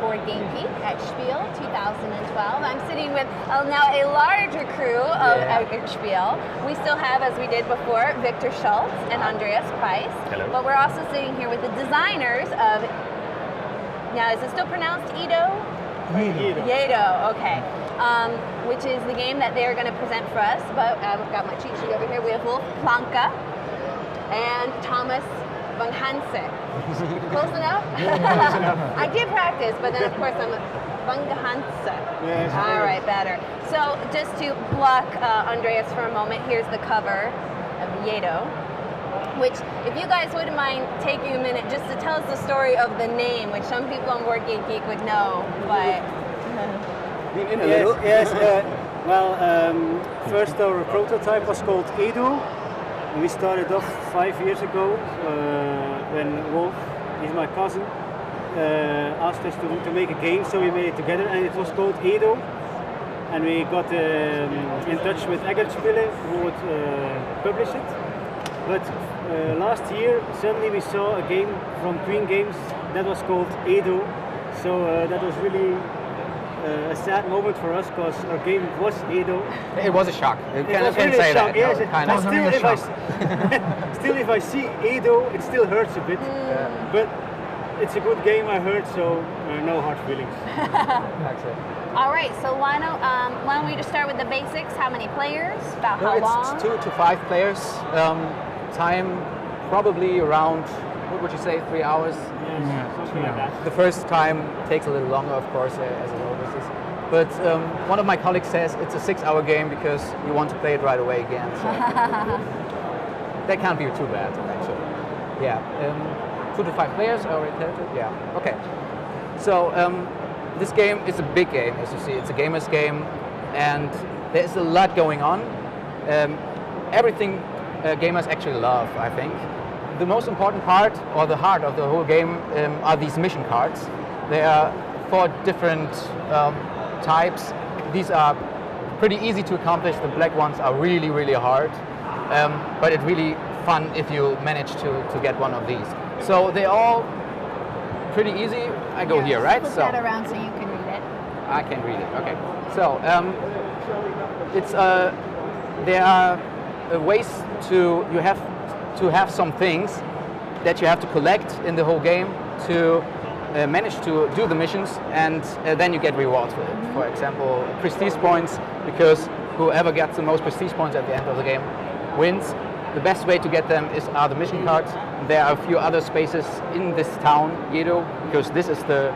Board Game Geek at Spiel 2012. I'm sitting with now a larger crew at Spiel. We still have, as we did before, Victor Schultz and Andreas Price. Hello. But we're also sitting here with the designers of, now is it still pronounced Yedo? Yedo, okay. Which is the game that they're going to present for us. But I've got my cheat sheet over here. We have Wolf Planka and Thomas Van Hansen. Close enough? Close enough. I did practice, but then of course I'm Van Hansen. Yes, all right, better. So just to block Andreas for a moment, here's the cover of Yedo, which, if you guys wouldn't mind taking a minute just to tell us the story of the name, which some people on Board Game Geek would know, but... Yes, first our prototype was called Yedo. We started off 5 years ago when Wolf, he's my cousin, asked us to make a game, so we made it together, and it was called Yedo. And we got in touch with Spiel, who would publish it. But last year, suddenly we saw a game from Queen Games that was called Yedo. So that was really a sad moment for us, because our game was Yedo. It was a shock. You can't really say shock. that. Yes, No, kind of. Still, if I see Yedo, it still hurts a bit. But it's a good game, I heard, so no hard feelings. All right, so why don't we just start with the basics? How many players? About how long? It's 2 to 5 players. Time probably around, what would you say, 3 hours? Something like that. The first time takes a little longer, of course, as it always is. But one of my colleagues says it's a 6-hour game because you want to play it right away again. So that can't be too bad, actually. Yeah, 2 to 5 players, I already told you. Yeah, okay. So this game is a big game, as you see. It's a gamer's game, and there's a lot going on. Everything gamers actually love, I think. The most important part, or the heart of the whole game, are these mission cards. There are 4 different types. These are pretty easy to accomplish. The black ones are really, really hard. But it's really fun if you manage to get one of these. So they're all pretty easy. I go here, right? Flip that around so you can read it. I can read it, okay. So there are ways you have to have some things that you have to collect in the whole game to manage to do the missions, and then you get rewards for it. For example, prestige points, because whoever gets the most prestige points at the end of the game wins. The best way to get them are the mission cards. There are a few other spaces in this town, Yedo, because this is the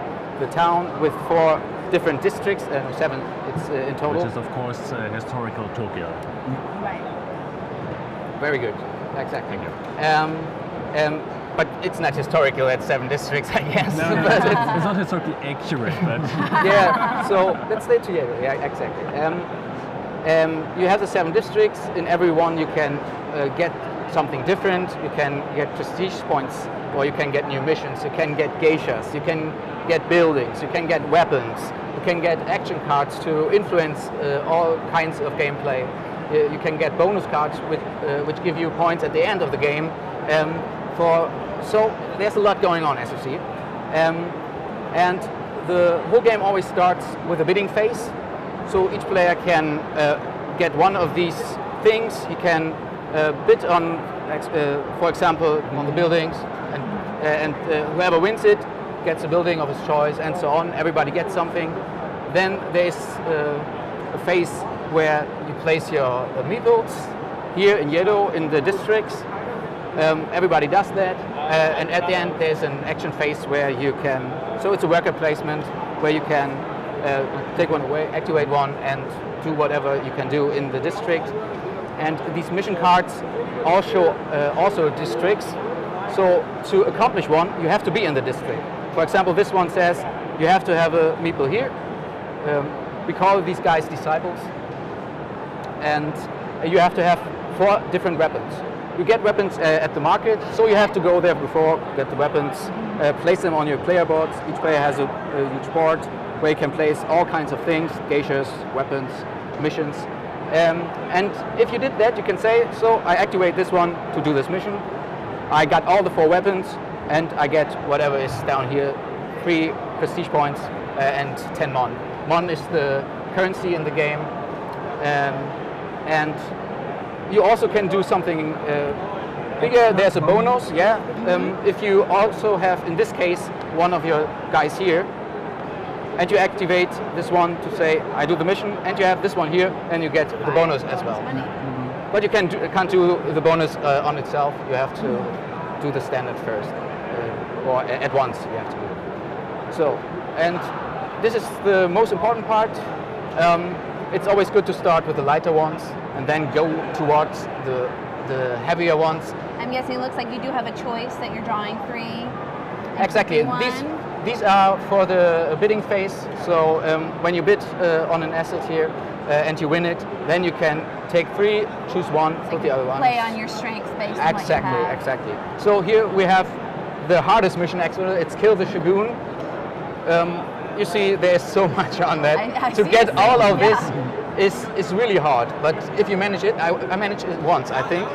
town with 4 different districts, 7 it's in total. Which is, of course, historical Tokyo. Right. Very good. Exactly. But it's not historical at 7 districts, I guess. No, it's not historically accurate, but... Yeah, so let's stay together. Yeah, exactly. You have the 7 districts. In every one you can get something different. You can get prestige points, or you can get new missions. You can get geishas. You can get buildings. You can get weapons. You can get action cards to influence all kinds of gameplay. You can get bonus cards which give you points at the end of the game. So there's a lot going on, as you see. And the whole game always starts with a bidding phase. So each player can get one of these things. He can bid on, for example, on the buildings, and whoever wins it gets a building of his choice, and so on. Everybody gets something. Then there's a phase where you place your meeples here in Yedo in the districts. Everybody does that, and at the end there's an action phase where you can, so it's a worker placement where you can take one away, activate one, and do whatever you can do in the district. And these mission cards also districts, so to accomplish one you have to be in the district. For example, this one says you have to have a meeple here. We call these guys disciples, and you have to have 4 different weapons. You get weapons at the market, so you have to go there before, get the weapons, place them on your player boards. Each player has a huge board where you can place all kinds of things, geishas, weapons, missions. And if you did that, you can say, so I activate this one to do this mission. I got all the 4 weapons, and I get whatever is down here, 3 prestige points and 10 mon. Mon is the currency in the game, and you also can do something bigger. There's a bonus, yeah. If you also have, in this case, one of your guys here, and you activate this one to say, I do the mission, and you have this one here, and you get the bonus as well. But you can't do the bonus on itself. You have to do the standard first, or at once you have to do it. So, and this is the most important part. It's always good to start with the lighter ones, and then go towards the heavier ones. I'm guessing it looks like you do have a choice that you're drawing 3. Exactly. These are for the bidding phase. So when you bid on an asset here and you win it, then you can take 3, choose 1, put the other one. Play on your strengths based on what you have. Exactly. So here we have the hardest mission actually. It's kill the Shogun. You see, there's so much on that. To get all of this is really hard. But if you manage it, I managed it once, I think.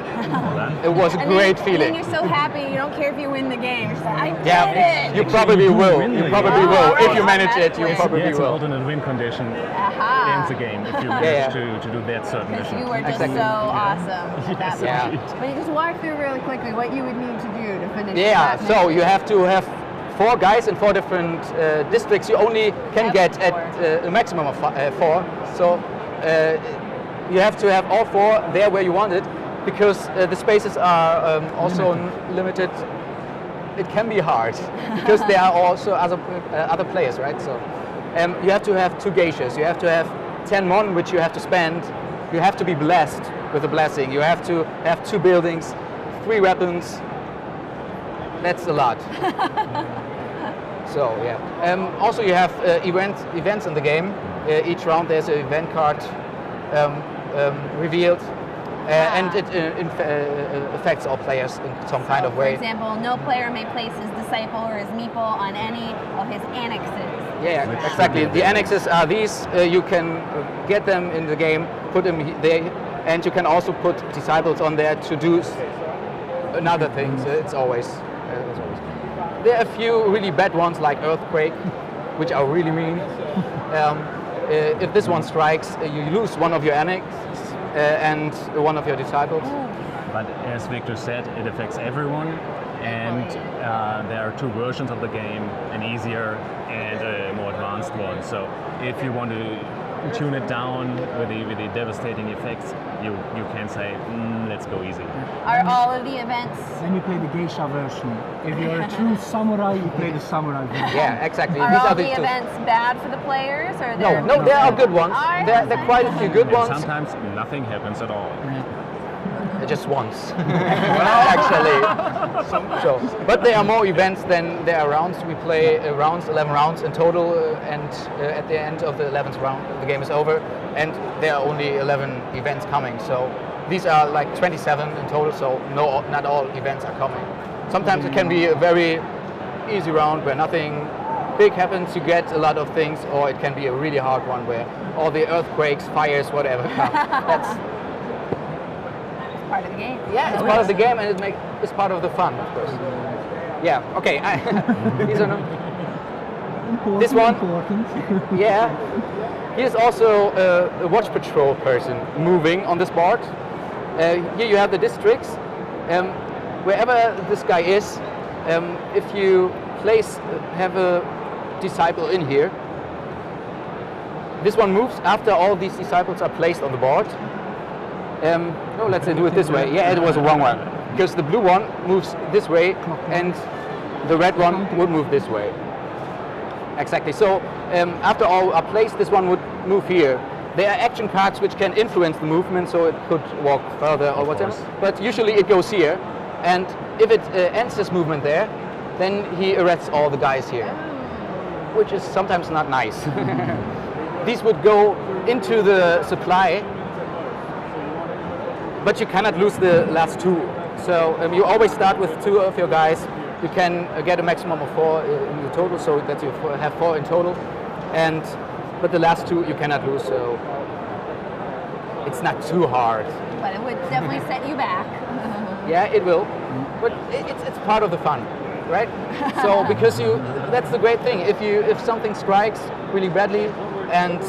It was a great feeling. And then you're so happy, you don't care if you win the game. You're just like, I did it! You probably will. You probably will. If you manage it, you probably It's an will. alternate win condition in the game if you manage to do that certain mission. You were just so awesome. Yes, Yeah. indeed. But you just walk through really quickly what you would need to do to finish Yeah, that so mission. you have to have 4 guys in 4 different districts. You only can Yep, get at 4. a maximum of 4. So you have to have all 4 there where you want it, because the spaces are also limited. It can be hard because there are also other players, right? So you have to have 2 geishas. You have to have 10 mon, which you have to spend. You have to be blessed with a blessing. You have to have 2 buildings, 3 weapons. That's a lot. So yeah. Also, you have events in the game. Each round there's an event card revealed, and it affects all players in some kind of way. For example, no player may place his disciple or his meeple on any of his annexes. Yeah, exactly. The annexes are these. You can get them in the game, put them there, and you can also put disciples on there to do another things. It's always. There are a few really bad ones like Earthquake, which are really mean. If this one strikes, you lose one of your annexes and one of your disciples. But as Victor said, it affects everyone, and there are 2 versions of the game, an easier and a more advanced one. So if you want to tune it down with the devastating effects, you can say, let's go easy. Are all of the events? Then you play the geisha version. If you're a true samurai, you play the samurai version. Yeah, exactly. Are These all are the 2. events bad for the players, or No, there are good ones. There are quite a few good And ones. sometimes nothing happens at all. Just once, actually. So, but there are more events than there are rounds. We play rounds, 11 rounds in total, and at the end of the 11th round, the game is over, and there are only 11 events coming. So these are like 27 in total. So not all events are coming. Sometimes it can be a very easy round where nothing big happens. You get a lot of things, or it can be a really hard one where all the earthquakes, fires, whatever come. That's part of the game? Yeah, it's part of the game, and it's part of the fun, of course. Yeah. Okay. These are this one. Important. Yeah. He is also a watch patrol person moving on this board. Here you have the districts. Wherever this guy is, if you have a disciple in here, this one moves after all these disciples are placed on the board. No, let's do it this way. Yeah, it was a wrong one. Because the blue one moves this way and the red one would move this way. Exactly. So after all are placed, this one would move here. There are action cards which can influence the movement, so it could walk further or whatever. But usually it goes here. And if it ends this movement there, then he arrests all the guys here, which is sometimes not nice. These would go into the supply, but you cannot lose the last 2. So you always start with 2 of your guys. You can get a maximum of 4 in the total, so that you have 4 in total. But the last 2 you cannot lose, so it's not too hard. But it would definitely set you back. Yeah, it will. But it's part of the fun. right? So because that's the great thing. If something strikes really badly, and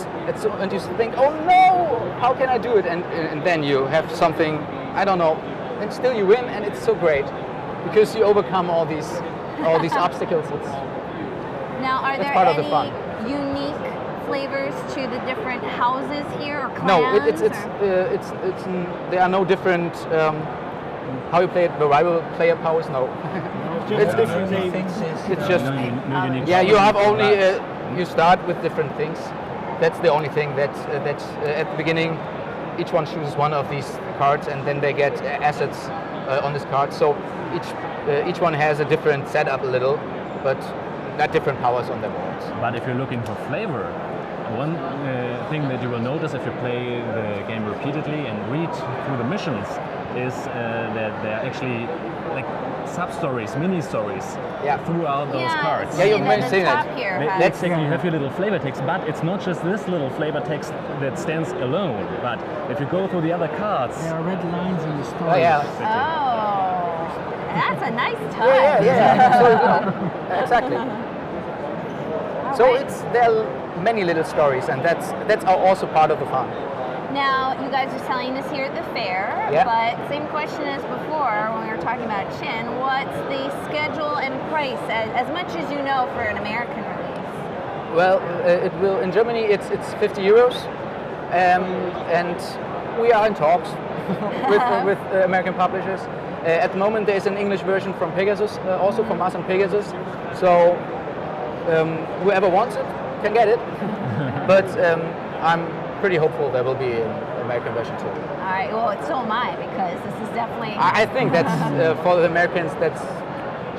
you think, oh no, how can I do it? And then you have something, I don't know, and still you win, and it's so great because you overcome all these obstacles. Now, are there part of the any fun. unique flavors to the different houses here or clans? No, there are no different. How you play it, the rival player powers? No. It's different names. It's just No unique yeah. You have powers, only but- you start with different things. That's the only thing that at the beginning, each one chooses one of these cards, and then they get assets on this card. So each one has a different setup a little, but not different powers on their boards. But if you're looking for flavor, one thing that you will notice if you play the game repeatedly and read through the missions is that there are actually like sub-stories, mini-stories Yeah. throughout those cards. Yeah, you've and then mentioned the it. top here They- has- Let's say you have your little flavor text, but it's not just this little flavor text that stands alone. But if you go through the other cards, There are red lines in the story. Oh yeah. Oh, that's a nice touch. Yeah. So, exactly. All So right. there are many little stories, and that's also part of the fun. Now, you guys are selling this here at the fair, Yeah. but same question as before when we were talking about Chin. What's the schedule and price, as much as you know, for an American release? Well, it will in Germany. It's 50 euros, and we are in talks with American publishers. At the moment, there is an English version from Pegasus, also from us and Pegasus. So whoever wants it can get it. But I'm pretty hopeful there will be an American version too. All right, well, so am I, because this is definitely... I think that's for the Americans. That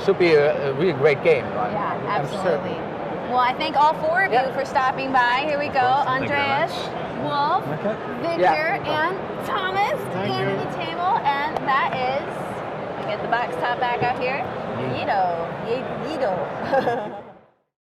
should be a really great game. Right? Yeah, I'm certain. absolutely. Well, I thank all four of you Yeah. for stopping by. Here we go, Thank you very Andreas, much. Wolf, Okay. Victor, and Thomas in the table, and that is, I get the box top back out here, Yedo. Yedo.